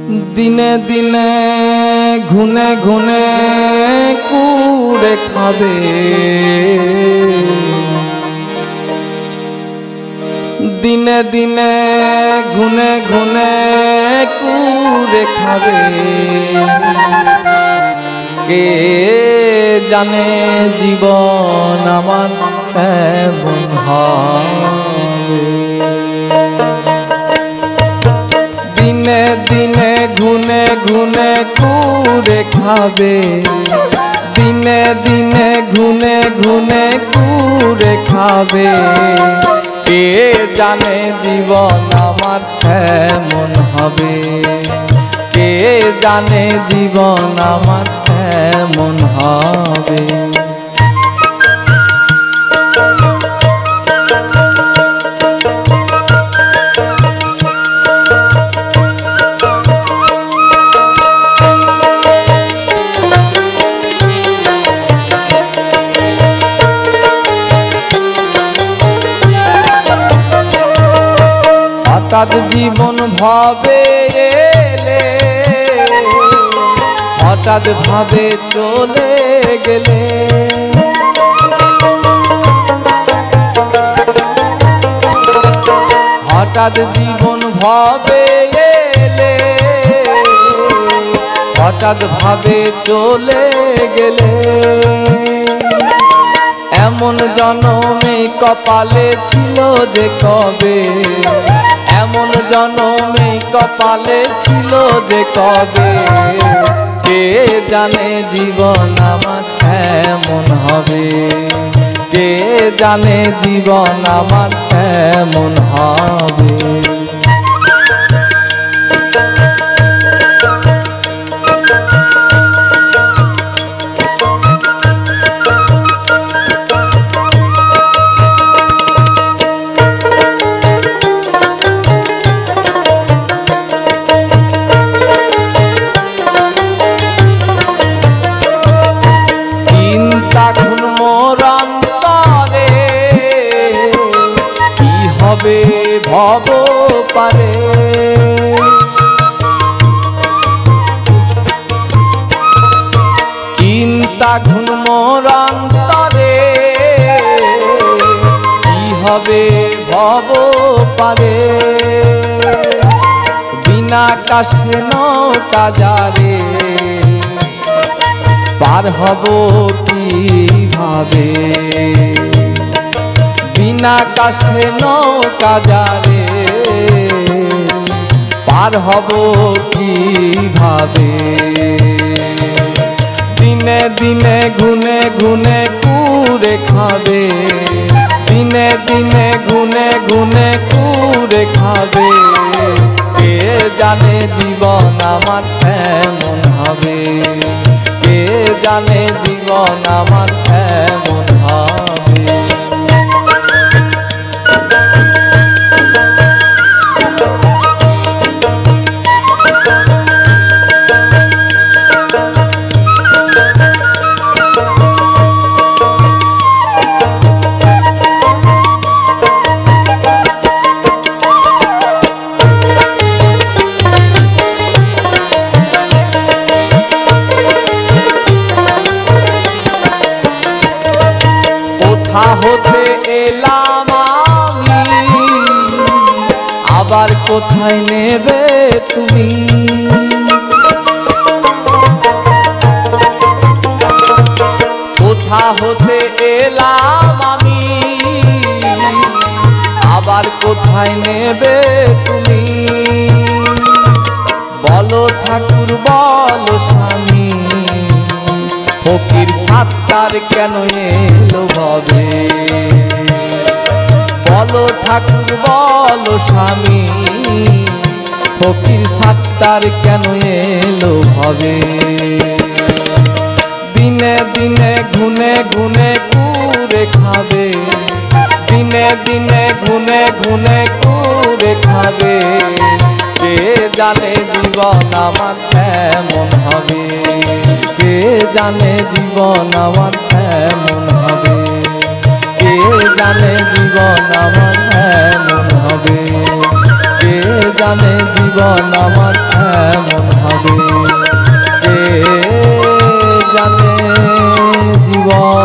দিনে দিনে ঘুনে ঘুনে কুড়ে খাবে, দিনে দিনে ঘুনে ঘুনে কুড়ে খাবে। কে জানে জীবন আমার এমন হবে। দিনে দিনে ঘুনে ঘুনে কুড়ে খাবে, দিনে দিনে ঘুনে ঘুনে কুড়ে খাবে। কে জানে জীবন আমার এমন হবে, কে জানে জীবন আমার এমন হবে। হঠাৎ জীবন ভাবে এলে, হঠাৎ ভাবে চলে গেলে। হঠাৎ জীবন ভাবে এলে, হঠাৎ ভাবে চলে গেলে। এমন জনমে কপালে ছিল যে কবে, এমন জনমে কপালে ছিল যে কবে। কে জানে জীবন আমার এমন হবে, কে জানে জীবন আমার এমন হবে। ভব পারে চিন্তা ঘুন মোর অন্তরে, কি হবে ভব পারে। বিনা কাষ্ঠে নৌকা যারে পার হব কিভাবে। বিনা কাষ্ঠে নৌকা যারে পার হব কিভাবে। দিনে দিনে ঘুনে ঘুনে কুড়ে খাবে, দিনে দিনে ঘুনে ঘুনে কুড়ে খাবে। কে জানে জীবন আমার এমন হবে, কে জানে জীবন আমার এমন হবে। কোথা হতে এলাম আমি, আবার কোথায় নেবে তুমি। কোথা হতে এলাম আমি, আবার কোথায় নেবে তুমি। বলো ঠাকুর বলো স্বামী, ফকির সাত্তার কেন এলো ভবে। বলো ঠাকুর বলো স্বামী, ফকির সাত্তার কেন এলো ভবে। দিনে দিনে ঘুনে ঘুনে কুড়ে খাবে, দিনে দিনে ঘুনে ঘুনে কুড়ে খাবে। কে জানে জীবন আমার এমন হবে, কে জানে জীবন আমার এমন হবে। কে জানে জীবন আমার এমন হবে, কে জানে জীবন আমার এমন কে জানে জীবন।